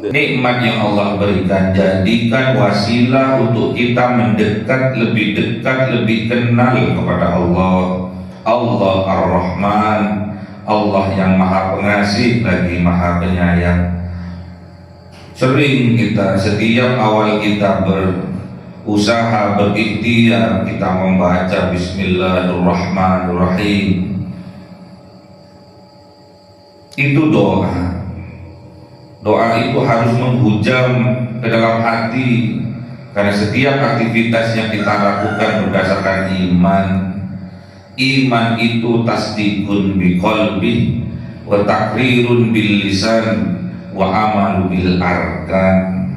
nikmat yang Allah berikan, jadikan wasilah untuk kita mendekat, lebih dekat, lebih kenal kepada Allah. Allah Ar-Rahman, Allah yang Maha Pengasih lagi Maha Penyayang. Sering kita setiap awal kita berusaha, berikhtiar, kita membaca Bismillahirrahmanirrahim. Itu doa. Doa itu harus menghujam ke dalam hati, karena setiap aktivitas yang kita lakukan berdasarkan iman. Iman itu tasdikun biqalbi wa takrirun bil lisan wa amalu bil arkan.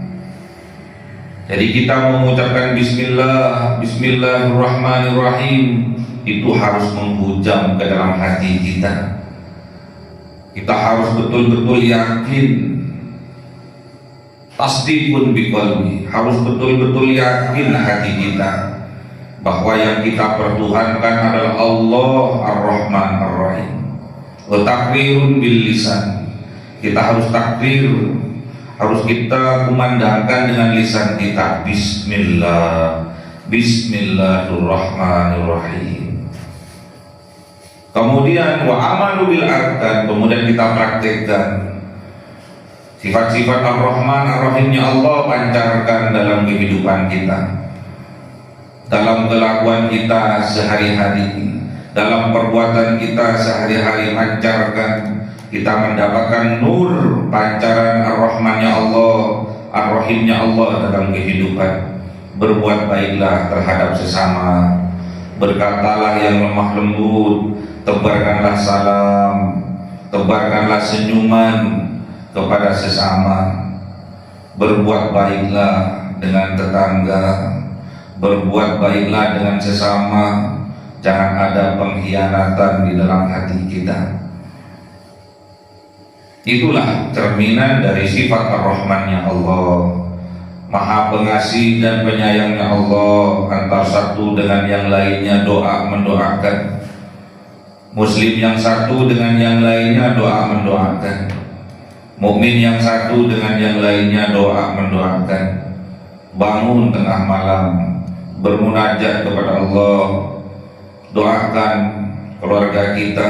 Jadi kita mengucapkan Bismillahirrahmanirrahim itu harus menghujam ke dalam hati kita. Kita harus betul-betul yakin. Tasdikun biqalbi, harus betul-betul yakin hati kita bahwa yang kita pertuhankan adalah Allah Ar-Rahman Ar-Rahim. Wa takrirun bil lisan, kita harus takrir, harus kita kumandangkan dengan lisan kita Bismillahirrahmanirrahim. Kemudian wa amalu bil arkan, kemudian kita praktekkan sifat-sifat Ar-Rahman Ar-Rahimnya Allah, pancarkan dalam kehidupan kita, dalam kelakuan kita sehari-hari, dalam perbuatan kita sehari-hari. Pancarkan, kita mendapatkan nur pancaran Ar-Rahmannya Allah, Ar-Rahimnya Allah dalam kehidupan. Berbuat baiklah terhadap sesama, berkatalah yang lemah lembut, tebarkanlah salam, tebarkanlah senyuman kepada sesama. Berbuat baiklah dengan tetangga, berbuat baiklah dengan sesama. Jangan ada pengkhianatan di dalam hati kita. Itulah cerminan dari sifat Ar-Rahmannya Allah, Maha Pengasih dan Penyayangnya Allah. Antara satu dengan yang lainnya doa mendoakan, Muslim yang satu dengan yang lainnya doa mendoakan, mukmin yang satu dengan yang lainnya doa mendoakan. Bangun tengah malam bermunajat kepada Allah, doakan keluarga kita,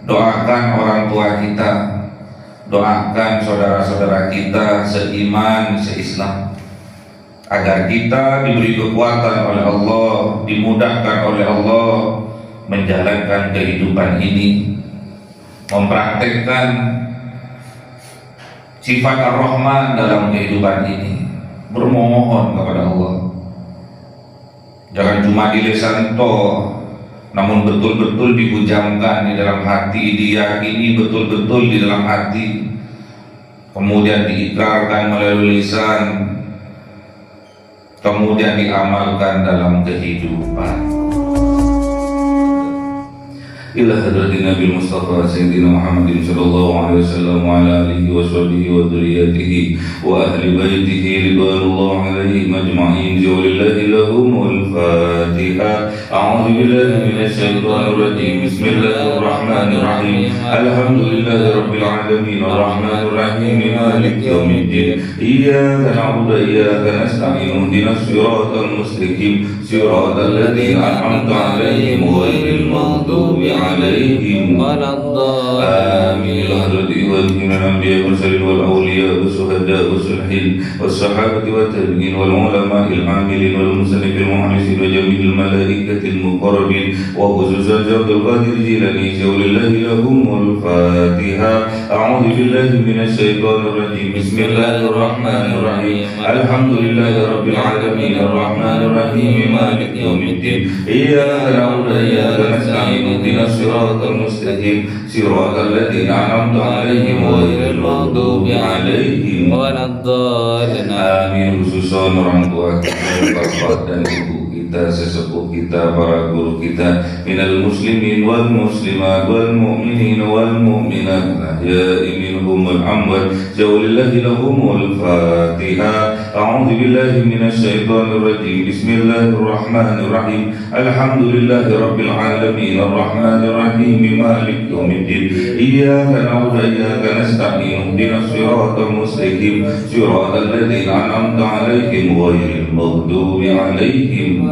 doakan orang tua kita, doakan saudara-saudara kita seiman, seislam, agar kita diberi kekuatan oleh Allah, dimudahkan oleh Allah menjalankan kehidupan ini, mempraktekkan sifat Ar-Rahman dalam kehidupan ini. Bermohon kepada Allah, jangan cuma di lisan toh, namun betul-betul dihujamkan di dalam hati, diyakini betul-betul di dalam hati, kemudian diikrarkan melalui lisan, kemudian diamalkan dalam kehidupan. Ila hadratin Nabi Mustafa Sayyidina Muhammadin sallallahu alaihi wasallam wa ala alihi wa sahbihi wa dhurriyyatihi wa ahli baitihi ridwanullah alaihim ajma'in. Jawlillahi lahumul Fatiha. A'udzu billahi minasy syaithanir rajim. Bismillahirrahmanirrahim. Alhamdulillahi rabbil alamin arrahmanir rahim maliki yaumiddin. Iyyaka na'budu wa iyyaka nasta'in. Ihdinas siratal mustaqim siratal ladzina an'amta 'alaihim ghairil maghdubi عليهم ولا الضالين. آمين. الحضرة والإمام الأنبياء والمرسلين والأولياء والشهداء والصالحين والصحابة والتابعين والعلماء العاملين والمصنفين المخلصين وجميع الملائكة المقربين وخصوصا عبد القادر الجيلاني ولله لهم الفاتحة. أعوذ بالله من الشيطان الرجيم. بسم الله الرحمن الرحيم. الحمد لله رب العالمين الرحمن الرحيم مالك يوم الدين. إياك نعبد وإياك نستعين. اهدنا الصراط المستقيم صراط الذين أنعمت عليهم غير المغضوب عليهم ولا الضالين. Amin. Khususan orang tua kita, bapak dan ibu kita. kita, sesepuh kita, para guru kita, minal muslimin wal muslimat wal mu'minin wal mu'minat ahya'i minhum wal amwat jawlillahi lahumul fatihah. A'udzu billahi minasy syaithanir rajim. Bismillahirrahmanirrahim. Alhamdulillahi rabbil alamin arrahmanir rahim maliki yaumiddin. Iyyaka na'budu wa iyyaka nasta'in. Ihdinas siratal mustaqim siratal ladzina an'amta 'alaihim ghairil maghdubi 'alaihim.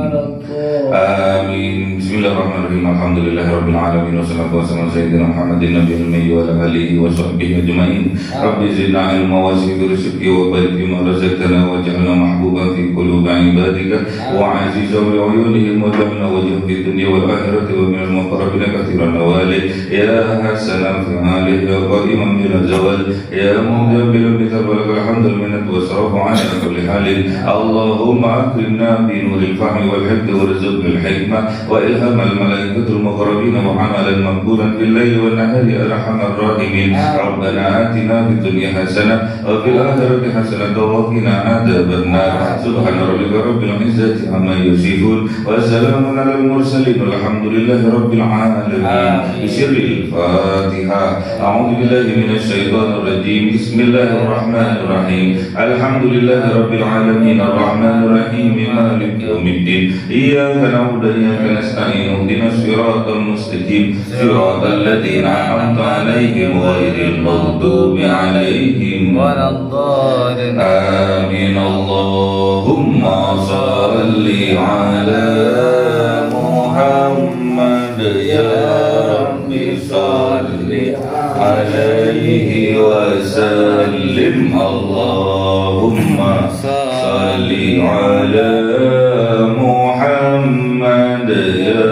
Amin. Bismillahirrahmanirrahim. Alhamdulillahirabbil alamin wassalatu wassalamu ala sayyidina Muhammadin nabiyil ummi wa ala alihi wa sahbihi ajmain. Rabbi zidna ilma wa zid rizqi wa barik fima razaqtana waj'alna mahbuban fi qulubi ibadika wa 'azizan li 'uyunihim waj'alna wajhan fid dunya wal akhirati wa minal muqarrabin katsiran nawali ya hasanan fi alihi wa qa'iman bil zawal ya mudabbil bi tabarakal hamdul minnat wa sarafu 'ala kulli halin. Allahumma akrimna bi nuril fahmi wal hifdhi warzuqna al hikmah wa ilham al malaikatul muqarrabin wa 'amalan maqbulan bil layli wan nahari arhamar rahimin. Rabbana atina fid dunya hasanah wa fil akhirati hasanah wa qina adzabannar. Subhana rabbika rabbil izzati amma yasifun wa salamun alal mursalin walhamdulillahi rabbil alamin. Bismillahil Fatihah. A'udzu billahi minasy syaithanir rajim. Bismillahirrahmanirrahim. Alhamdulillahi rabbil alamin arrahmanir rahim maliki yaumiddin. Iyyaka na'budu wa iyyaka nasta'in. Ihdinas siratal mustaqim siratal ladzina an'amta 'alaihim ghairil maghdubi 'alaihim waladdallin. Amin. Allahumma shalli 'ala Muhammad ya Rabbi shalli 'alaihi wa sallim. Allahumma shalli 'ala Muhammad ya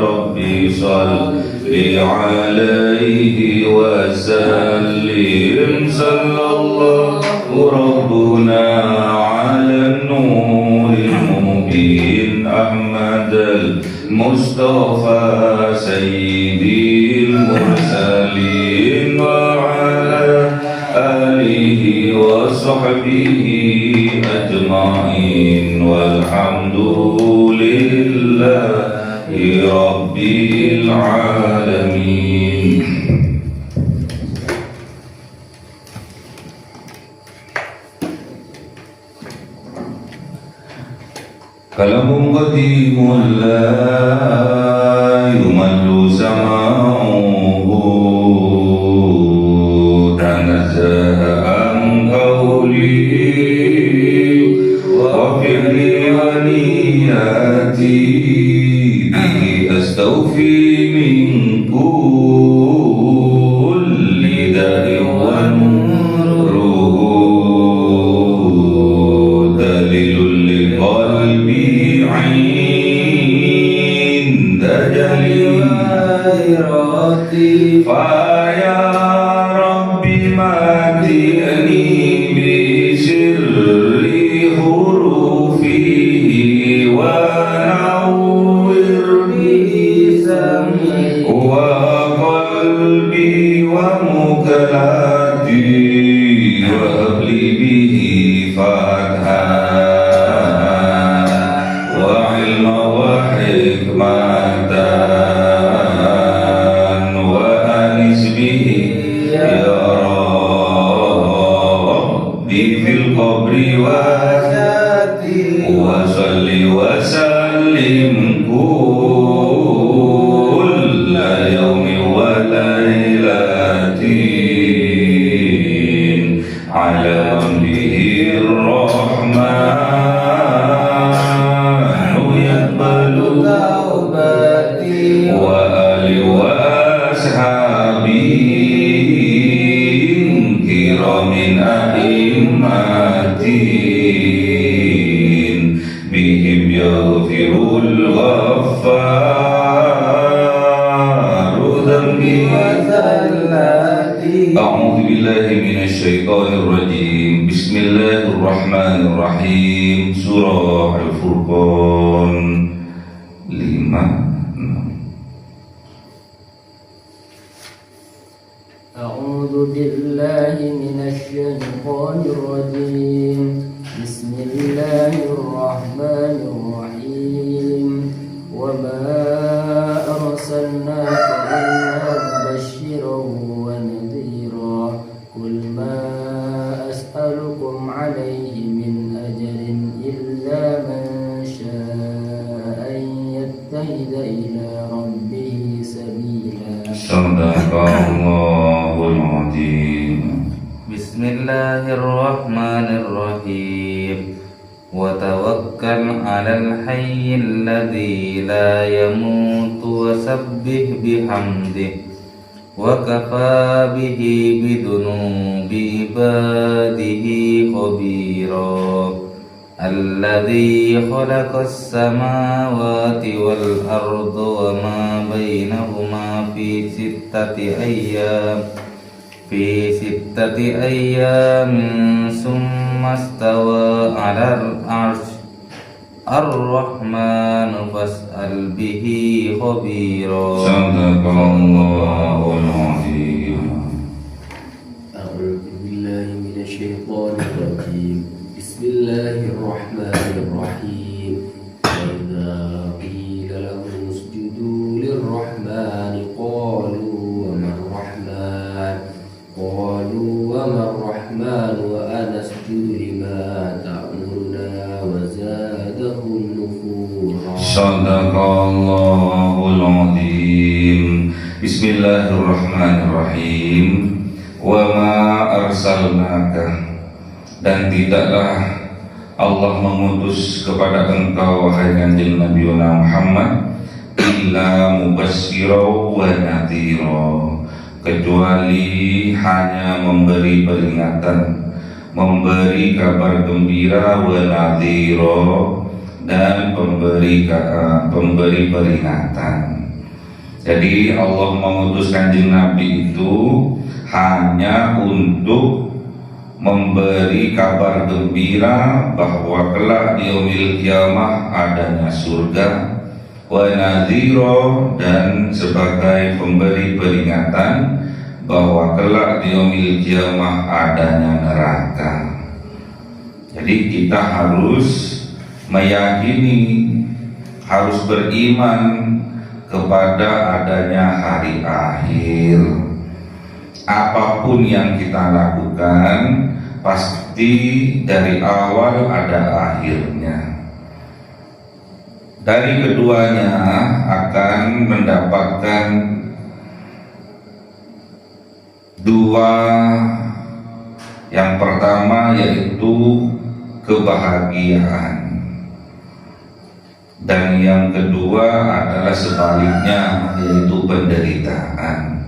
Rabbi shalli 'alaihi wa sallim. Sallallahu rabbuna 'ala nuril mubin Ahmadal Mustafa sayyidil mursalin wa 'ala alihi wa sahbihi ajma'in walhamdulillahi rabbil alamin. Kalamun qadimun la yumallu sama'uhu tanazzaha an qawli wa fi'li wa niyati bihi astawfi min kulli da'in wa nuruhu dalilul liqalbi faya Rabbi mati'ni bi sirri hurufihi wa nawwir bi sam'i wa qalbi wa mukalati wa habli bihi fathan wa ilma wa hikmatan A'udzu billahi minasy syaithanir rajim. Bismillahirrahmanirrahim. Surah Al-Furqan 5. A'udzu billahi minasy syaithanir rajim. Bismillahirrahmanirrahim. عليه من أجر إلا من شاء أن يتخذ إلى ربه سبيلا. صدق الله العظيم. بسم الله الرحمن الرحيم. وتوكل على الحي الذي لا يموت وسبح بحمده وكفى به بذنوب عباده خبيرا. الذي خلق السماوات والأرض وما بينهما في ستة أيام ثم استوى على العرش الرحمن فاسأل به خبيرا. صدق الله العظيم. أعوذ بالله من الشيطان الرجيم. بسم الله الرحمن الرحيم. وإذا قيل لهم اسجدوا للرحمن قالوا وما الرحمن وأنسجد لما تأمرنا وزادهم نفورا. صدق الله العظيم. Bismillahirrahmanirrahim. Wa ma arsalnaka, dan tidaklah Allah mengutus kepada engkau wahai kanjeng Nabi Muhammad illa mubasyshira wa nadhira, kecuali hanya memberi peringatan, memberi kabar gembira, wa nadhira, dan pemberi peringatan. Jadi Allah mengutus kanjeng Nabi itu hanya untuk memberi kabar gembira bahwa kelak di yaumil kiamah adanya surga, wa nadhira, dan sebagai pemberi peringatan bahwa kelak di yaumil kiamah adanya neraka. Jadi kita harus meyakini, harus beriman kepada adanya hari akhir. Apapun yang kita lakukan pasti dari awal ada akhirnya. Dari keduanya akan mendapatkan dua. Yang pertama yaitu kebahagiaan, dan yang kedua adalah sebaliknya, yaitu penderitaan.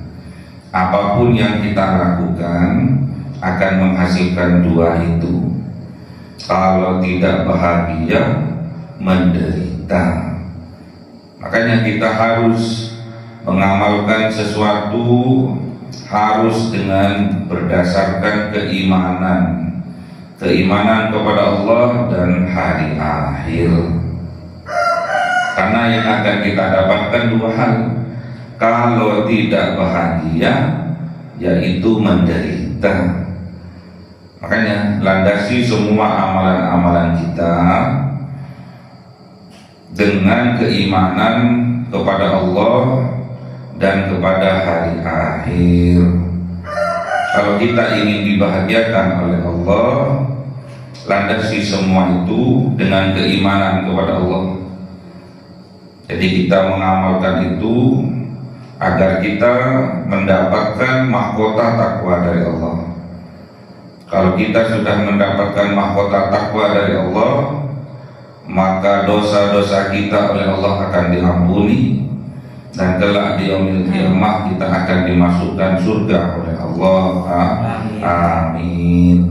Apapun yang kita lakukan akan menghasilkan dua itu. Kalau tidak bahagia, menderita. Makanya kita harus mengamalkan sesuatu harus dengan berdasarkan keimanan kepada Allah dan hari akhir. Karena yang akan kita dapatkan dua hal. Kalau tidak bahagia, yaitu menderita. Makanya landasi semua amalan-amalan kita dengan keimanan kepada Allah dan kepada hari akhir. Kalau kita ingin dibahagiakan oleh Allah, landasi semua itu dengan keimanan kepada Allah. Jadi kita mengamalkan itu agar kita mendapatkan mahkota takwa dari Allah. Kalau kita sudah mendapatkan mahkota takwa dari Allah, maka dosa-dosa kita oleh Allah akan diampuni, dan kelak di yaumil qiyamah kita akan dimasukkan surga oleh Allah. Amin.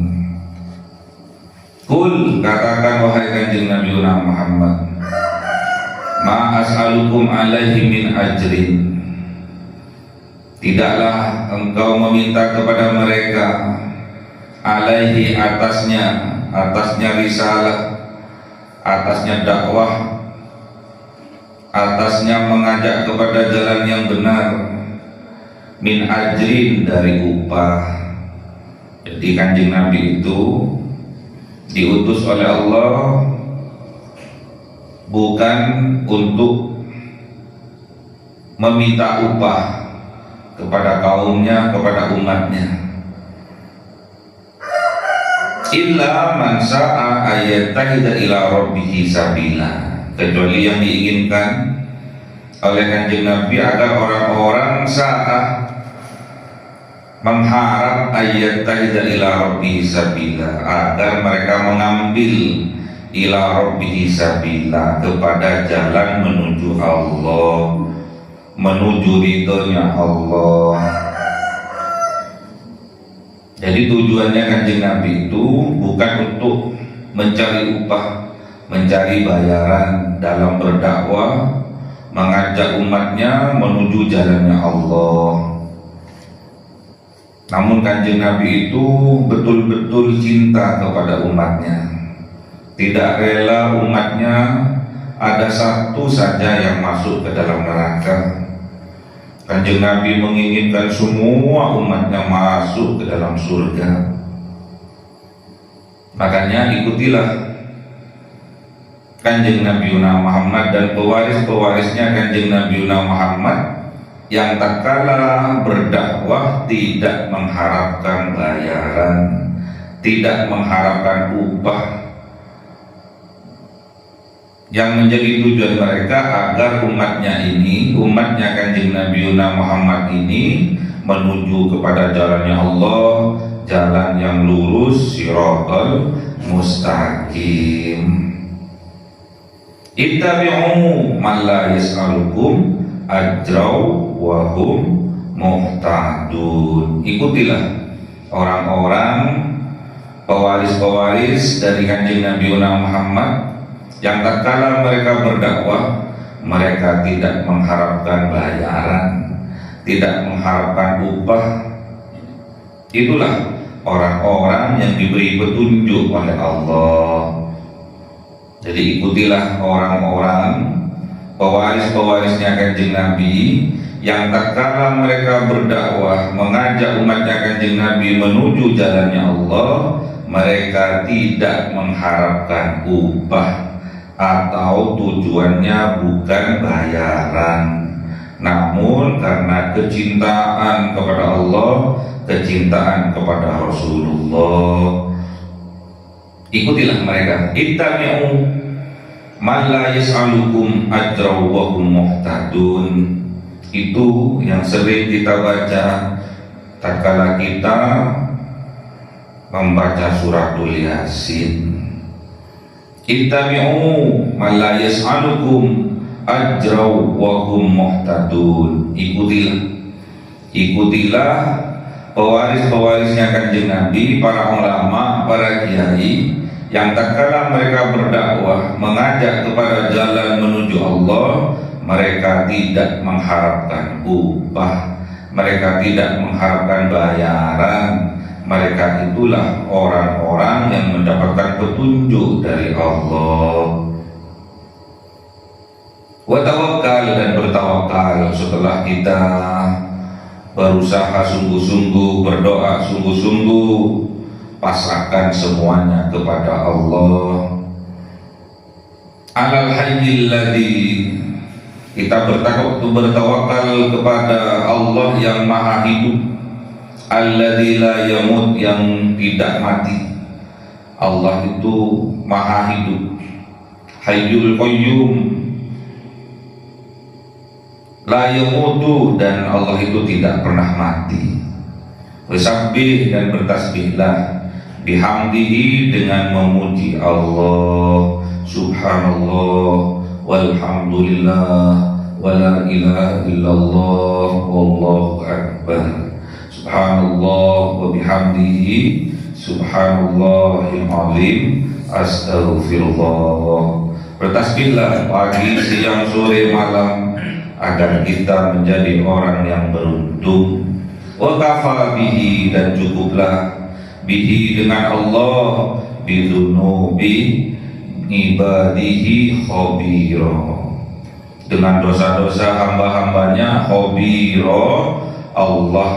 Kul, katakan wahai kanjeng Nabi Muhammad, ma as'alukum alaihi min ajrin, tidaklah engkau meminta kepada mereka alaihi atasnya risalah, atasnya dakwah, atasnya mengajak kepada jalan yang benar, min ajrin, dari upah. Jadi kanjeng Nabi itu diutus oleh Allah bukan untuk meminta upah kepada kaumnya, kepada umatnya. illa man sa'a ayattahida ila rabbih sabila, kecuali yang diinginkan oleh Kanjeng Nabi agar orang-orang sa'a mengharap ayattahida ila rabbih sabila, agar mereka mengambil ila rabbih sabila, kepada jalan menuju Allah, menuju ridhonya Allah. Jadi tujuannya Kanjeng Nabi itu bukan untuk mencari upah, mencari bayaran dalam berdakwah, mengajak umatnya menuju jalannya Allah. Namun Kanjeng Nabi itu betul-betul cinta kepada umatnya, tidak rela umatnya ada satu saja yang masuk ke dalam neraka. Kanjeng Nabi menginginkan semua umatnya masuk ke dalam surga. Makanya ikutilah Kanjeng Nabi Muhammad dan pewaris-pewarisnya Kanjeng Nabi Muhammad yang tak kalah berdakwah tidak mengharapkan bayaran, tidak mengharapkan upah. Yang menjadi tujuan mereka agar umatnya ini, umatnya Kanjeng Nabi Muhammad ini menuju kepada jalannya Allah, jalan yang lurus, siratal mustaqim. Ittabi'u man la yas'alukum ajrau wa hum muhtadun. Ikutilah orang-orang pewaris-pewaris dari Kanjeng Nabi Muhammad yang tak kala mereka berdakwah, mereka tidak mengharapkan bayaran, tidak mengharapkan upah. Itulah orang-orang yang diberi petunjuk oleh Allah. Jadi ikutilah orang-orang pewaris-pewarisnya Kanjeng Nabi yang tak kala mereka berdakwah, mengajak umatnya Kanjeng Nabi menuju jalannya Allah, mereka tidak mengharapkan upah atau tujuannya bukan bayaran, namun karena kecintaan kepada Allah, kecintaan kepada Rasulullah. Ikutilah mereka. Ittabi'u man la yas'alukum ajra wa hum muhtadun. Itu yang sering kita baca tatkala kita membaca suratul Yasin. Ittabi'u man la yas'alukum ajra wa hum muhtadun. Ikutilah pewaris-pewarisnya Kanjeng Nabi, para ulama, para kiai yang tak kala mereka berdakwah, mengajak kepada jalan menuju Allah, mereka tidak mengharapkan upah, mereka tidak mengharapkan bayaran. Mereka itulah orang-orang yang mendapatkan petunjuk dari Allah. Wa tawakkal, dan bertawakal setelah kita berusaha sungguh-sungguh, berdoa sungguh-sungguh, pasrahkan semuanya kepada Allah. Alal hayyil ladzi, kita bertawakal kepada Allah yang maha hidup, alladzi la yamut, yang tidak mati. Allah itu maha hidup, hayyul qayyum, la yamutu, dan Allah itu tidak pernah mati. Wasabbih, dan bertasbihlah, bihamdihi, dengan memuji Allah. Subhanallah walhamdulillah wala ilaha illallah wallahu akbar. Subhanallah wa bihamdihi subhanallahil azim, astaghfirullah. Bertasbihlah pagi, siang, sore, malam, agar kita menjadi orang yang beruntung. Wa kafa bihi, dan cukuplah, bihi dengan Allah, bidzunubi ibadihi khabira, dengan dosa-dosa hamba-hambanya, khabira, Allah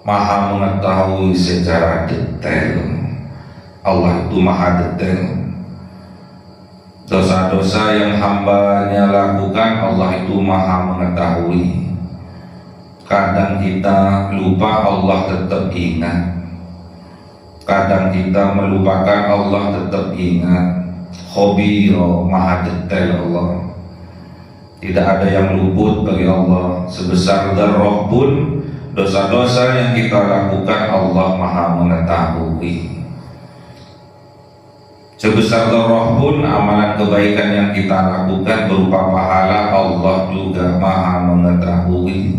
maha mengetahui secara detail. Allah itu maha detail. Dosa-dosa yang hambanya lakukan, Allah itu maha mengetahui. Kadang kita lupa, Allah tetap ingat. Kadang kita melupakan Allah, tetap ingat. Khabiro, maha detail Allah. Tidak ada yang luput bagi Allah. Sebesar dzarrah pun dosa-dosa yang kita lakukan Allah maha mengetahui. Sebesar dzarrah pun amalan kebaikan yang kita lakukan berupa pahala Allah juga maha mengetahui.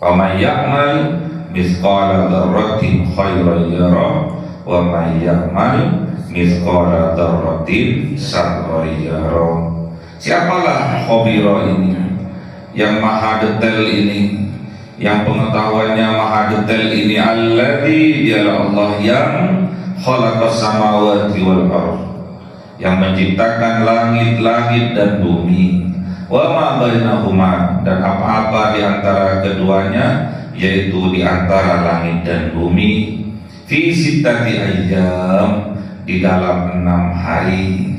Wa may ya'mal mithqala dzarratin khairan yara wa may ya'mal mithqala dzarratin syarran yara. Siapalah khabira ini, yang maha detail ini, yang pengetahuannya maha detail ini? Alladzi, dialah Allah yang khalaqas samawati wal ardh, yang menciptakan langit-langit dan bumi, wa ma bainahuma, dan apa-apa di antara keduanya, yaitu di antara langit dan bumi, fi sittati ayyam, di dalam 6 hari.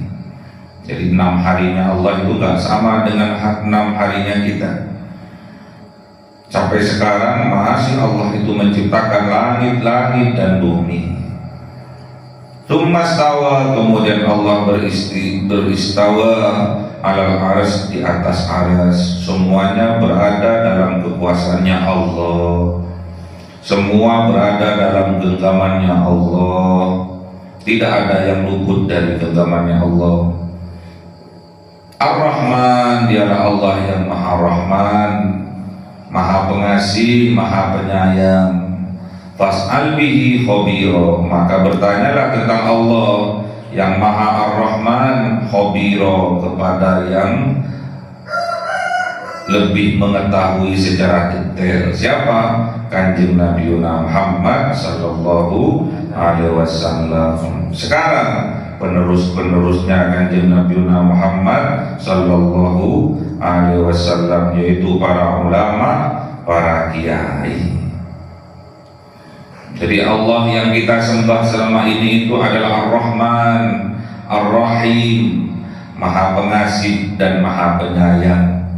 Jadi 6 harinya Allah itu gak sama dengan 6 harinya kita. Sampai sekarang masih Allah itu menciptakan langit-langit dan bumi. Tsummastawa, kemudian Allah beristawa alal arsy, di atas arsy. Semuanya berada dalam kekuasaannya Allah. Semua berada dalam genggamannya Allah. Tidak ada yang luput dari genggamannya Allah. Ar-Rahman, dialah Allah yang maha Rahman, maha pengasih, maha penyayang. Fas'al bihi khabira, maka bertanyalah tentang Allah yang maha Ar-Rahman khabira, kepada yang lebih mengetahui secara detail. Siapa? Kanjeng Nabi Muhammad sallallahu alaihi wasallam. Sekarang penerus-penerusnya Kanjeng Nabi Muhammad sallallahu alaihi wasallam, yaitu para ulama, para kiai. Jadi Allah yang kita sembah selama ini itu adalah Ar-Rahman, Ar-Rahim, maha pengasih dan maha penyayang.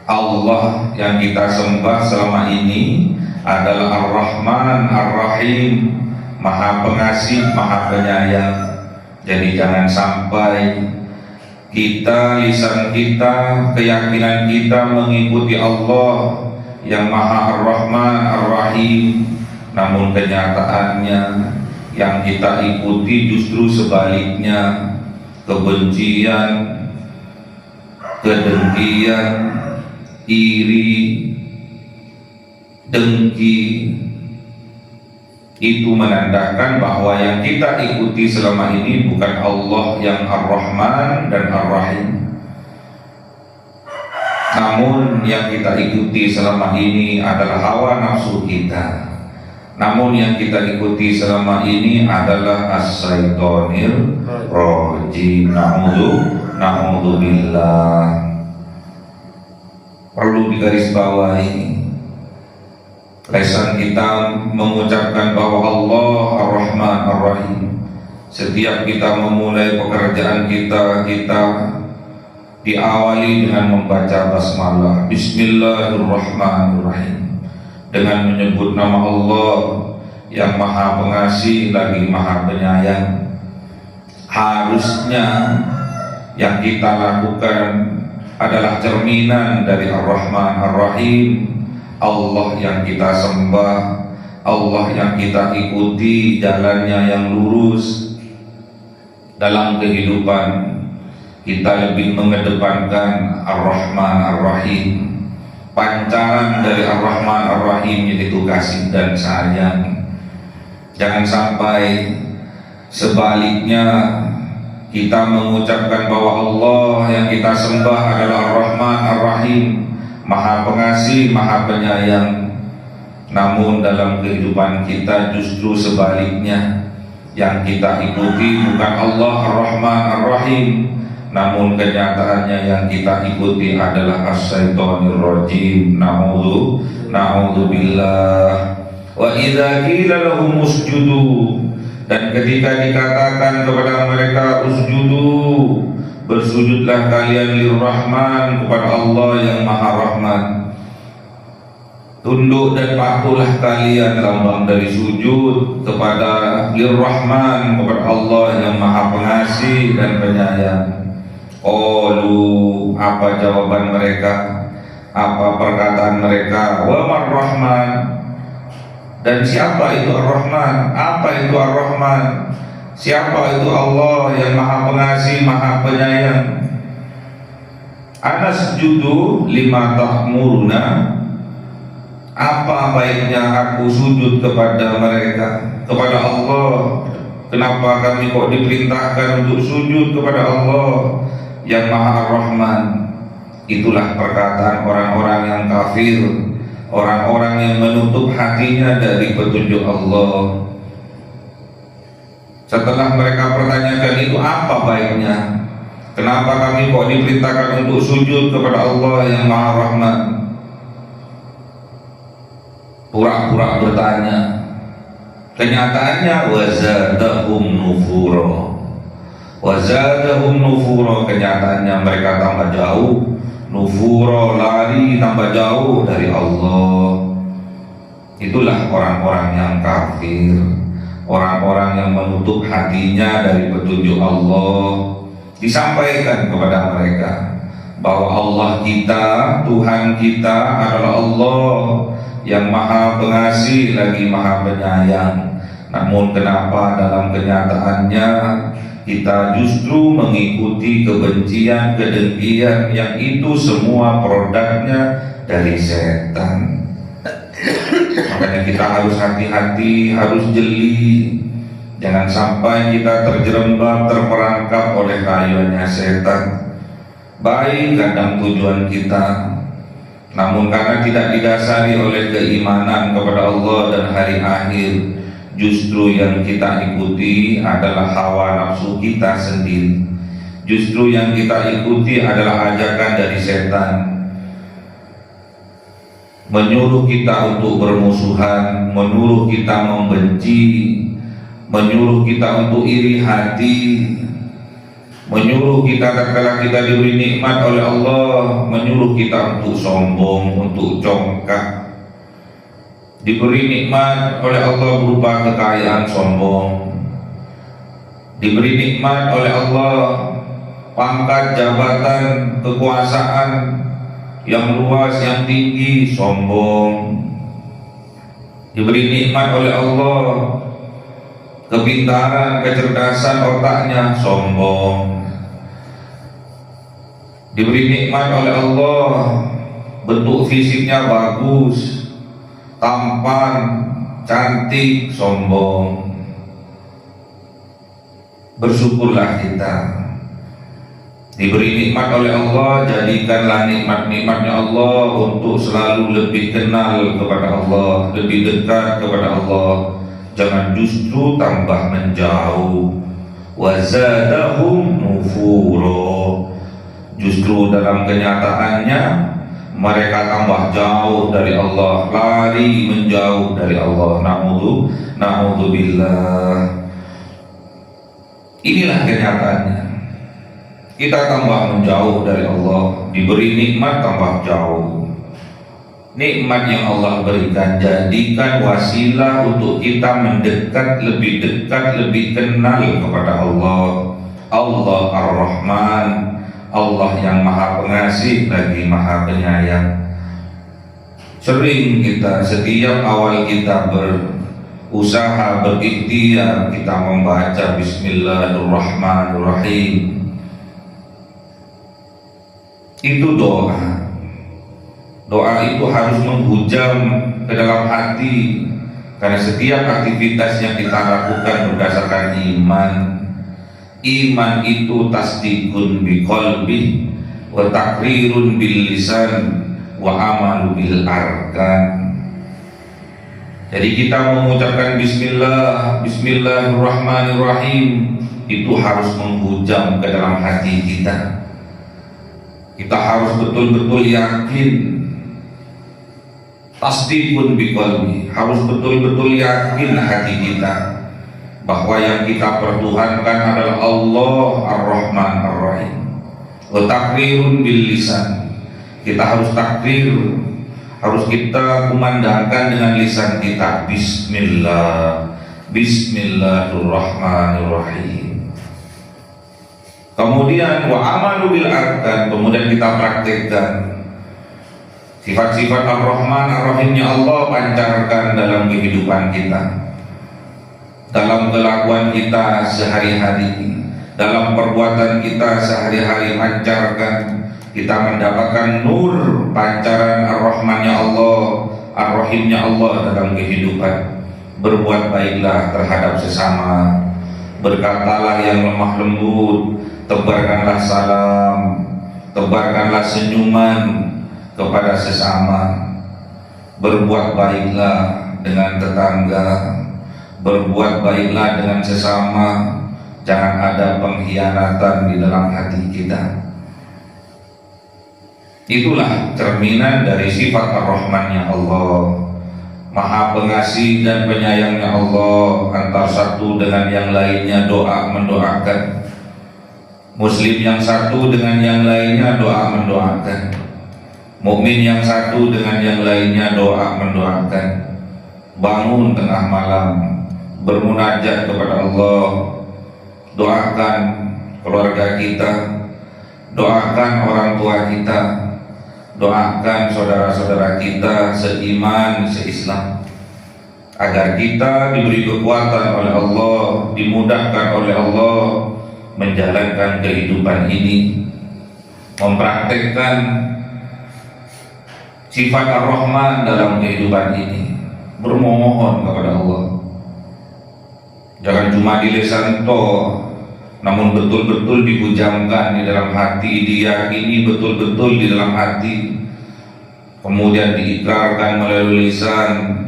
Allah yang kita sembah selama ini adalah Ar-Rahman, Ar-Rahim, maha pengasih, maha penyayang. Jadi jangan sampai kita, lisan kita, keyakinan kita mengikuti Allah yang maha Ar-Rahman, Ar-Rahim, namun kenyataannya yang kita ikuti justru sebaliknya. Kebencian, kedengkian, iri, dengki, itu menandakan bahwa yang kita ikuti selama ini bukan Allah yang Ar-Rahman dan Ar-Rahim, namun yang kita ikuti selama ini adalah hawa nafsu kita. Namun yang kita ikuti selama ini adalah as-syaitonir rajim. Na'udzubillah. Perlu digarisbawahi, lisan kita mengucapkan bahwa Allah Ar-Rahman Ar-Rahim. Setiap kita memulai pekerjaan kita diawali dengan membaca basmalah, Bismillahirrahmanirrahim, dengan menyebut nama Allah yang maha pengasih lagi maha penyayang. Harusnya yang kita lakukan adalah cerminan dari Ar-Rahman Ar-Rahim. Allah yang kita sembah, Allah yang kita ikuti jalannya yang lurus. Dalam kehidupan kita lebih mengedepankan Ar-Rahman Ar-Rahim. Pancaran dari Ar-Rahman Ar-Rahim yaitu kasih dan sayang. Jangan sampai sebaliknya kita mengucapkan bahwa Allah yang kita sembah adalah Ar-Rahman Ar-Rahim, maha pengasih, maha penyayang, namun dalam kehidupan kita justru sebaliknya. Yang kita ikuti bukan Allah Ar-Rahman Ar-Rahim, namun kenyataannya yang kita ikuti adalah as-syaitonir rajim. Na'udzubillah. Wa idza qila lahum usjudu, dan ketika dikatakan kepada mereka usjudu, bersujudlah kalian lirrahman, kepada Allah yang maha rahman. Tunduk dan patuhlah kalian lambang dari sujud kepada Lir-Rahman, kepada Allah yang Maha Pengasih dan Penyayang. Qalu, apa jawaban mereka? Apa perkataan mereka? Wa mar-Rahman, dan siapa itu Ar-Rahman? Apa itu Ar-Rahman? Siapa itu Allah yang Maha Pengasih, Maha Penyayang? Anasjudu lima ta'muruna, apa baiknya aku sujud kepada mereka, kepada Allah? Kenapa kami kok diperintahkan untuk sujud kepada Allah yang Maha Ar-Rahman? Itulah perkataan orang-orang yang kafir, orang-orang yang menutup hatinya dari petunjuk Allah. Setelah mereka pertanyakan itu apa baiknya, kenapa kami kok diperintahkan untuk sujud kepada Allah yang Maha Rahman? Pura-pura bertanya. Kenyataannya wazadahum nufura. Wazadahum nufura, kenyataannya mereka tambah jauh. Nufura, lari tambah jauh dari Allah. Itulah orang-orang yang kafir, orang-orang yang menutup hatinya dari petunjuk Allah. Disampaikan kepada mereka bahwa Allah kita, Tuhan kita adalah Allah yang Maha Pengasih lagi Maha Penyayang. Namun kenapa dalam kenyataannya kita justru mengikuti kebencian, kedengkian yang itu semua produknya dari setan. Makanya kita harus hati-hati, harus jeli. Jangan sampai kita terjerembab, terperangkap oleh rayuannya setan. Baik kadang tujuan kita, namun karena tidak didasari oleh keimanan kepada Allah dan hari akhir, justru yang kita ikuti adalah hawa nafsu kita sendiri. Justru yang kita ikuti adalah ajakan dari setan, menyuruh kita untuk bermusuhan, menyuruh kita membenci, menyuruh kita untuk iri hati, menyuruh kita tatkala kita diberi nikmat oleh Allah, menyuruh kita untuk sombong, untuk congkak. Diberi nikmat oleh Allah berupa kekayaan, sombong. Diberi nikmat oleh Allah pangkat, jabatan, kekuasaan yang luas, yang tinggi, sombong. Diberi nikmat oleh Allah kepintaran, kecerdasan otaknya, sombong. Diberi nikmat oleh Allah bentuk fisiknya bagus, tampan, cantik, sombong. Bersyukurlah kita diberi nikmat oleh Allah. Jadikanlah nikmat-nikmatnya Allah untuk selalu lebih kenal kepada Allah, lebih dekat kepada Allah. Jangan justru tambah menjauh. Wazadahum nufuro, justru dalam kenyataannya mereka tambah jauh dari Allah, lari menjauh dari Allah. Na'udzubillah. Inilah kenyataannya. Kita tambah menjauh dari Allah, diberi nikmat tambah jauh. Nikmat yang Allah berikan jadikan wasilah untuk kita mendekat, lebih dekat, lebih kenal kepada Allah. Allah Ar-Rahman, Allah yang Maha Pengasih lagi Maha Penyayang. Sering kita, setiap awal kita berusaha, berikhtiar, kita membaca Bismillahirrahmanirrahim. Itu doa. Doa itu harus menghujam ke dalam hati, karena setiap aktivitas yang kita lakukan berdasarkan iman. Iman itu tasdikun biqalbi wa takrirun bil lisan wa amalu bil arkan. Jadi kita mengucapkan Bismillah, Bismillahirrahmanirrahim, itu harus menghujam ke dalam hati kita. Kita harus betul-betul yakin. Tasdikun biqalbi, harus betul-betul yakin hati kita bahwa yang kita pertuhankan adalah Allah Ar-Rahman Ar-Rahim. Wa takrirun bil lisan, kita harus takrir harus kita kumandangkan dengan lisan kita, Bismillah, Bismillahirrahmanirrahim. Kemudian wa amalu bil arkan, kemudian kita praktekkan sifat-sifat Ar-Rahman Ar-Rahimnya Allah, pancarkan dalam kehidupan kita, dalam kelakuan kita sehari-hari, dalam perbuatan kita sehari-hari. Pancarkan, kita mendapatkan nur pancaran Ar-Rahmannya Allah, Ar-Rahimnya Allah dalam kehidupan. Berbuat baiklah terhadap sesama, berkatalah yang lemah lembut, tebarkanlah salam, tebarkanlah senyuman kepada sesama. Berbuat baiklah dengan tetangga, berbuat baiklah dengan sesama. Jangan ada pengkhianatan di dalam hati kita. Itulah cerminan dari sifat Ar-Rahmannya Allah, Maha Pengasih dan Penyayangnya Allah. Antar satu dengan yang lainnya doa mendoakan, Muslim yang satu dengan yang lainnya doa mendoakan, mukmin yang satu dengan yang lainnya doa mendoakan. Bangun tengah malam bermunajat kepada Allah, doakan keluarga kita, doakan orang tua kita, doakan saudara-saudara kita seiman, seislam, agar kita diberi kekuatan oleh Allah, dimudahkan oleh Allah menjalankan kehidupan ini, mempraktekkan sifat Ar-Rahman dalam kehidupan ini. Bermohon kepada Allah, jangan cuma di lisan toh, namun betul-betul dibujamkan di dalam hati, diyakini betul-betul di dalam hati, kemudian diikrarkan melalui lisan,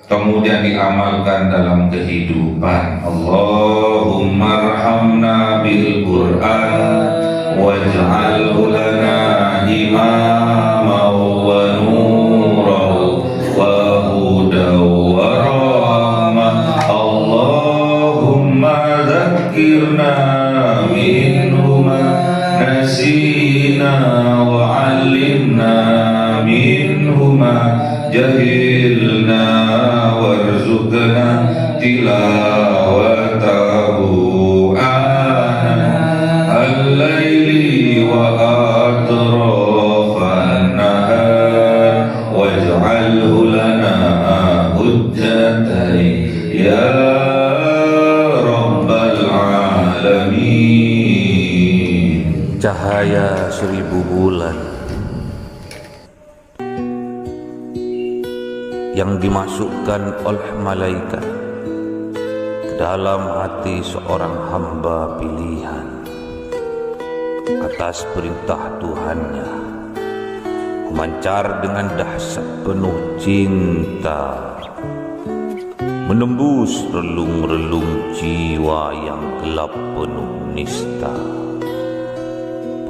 kemudian diamalkan dalam kehidupan. Allahumma arhamna bil Qur'an waj'alhu lana imama wa nuran wa hudan wa rahmah. Allahumma dzakkirna minhu ma nasina wa 'allimna minhu ma jahilna warzuqna tilawatahu ana al-laili wa atrafan nahar waj'alhu lana hujjatan ya rabbal alamin. Cahaya 1000 bulan yang dimasukkan oleh malaikat ke dalam hati seorang hamba pilihan atas perintah Tuhannya, memancar dengan dahsyat penuh cinta, menembus relung-relung jiwa yang gelap penuh nista,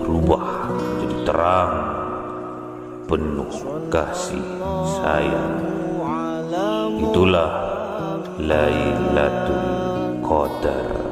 berubah menjadi terang penuh kasih sayang. Itulah Lailatul Qadar.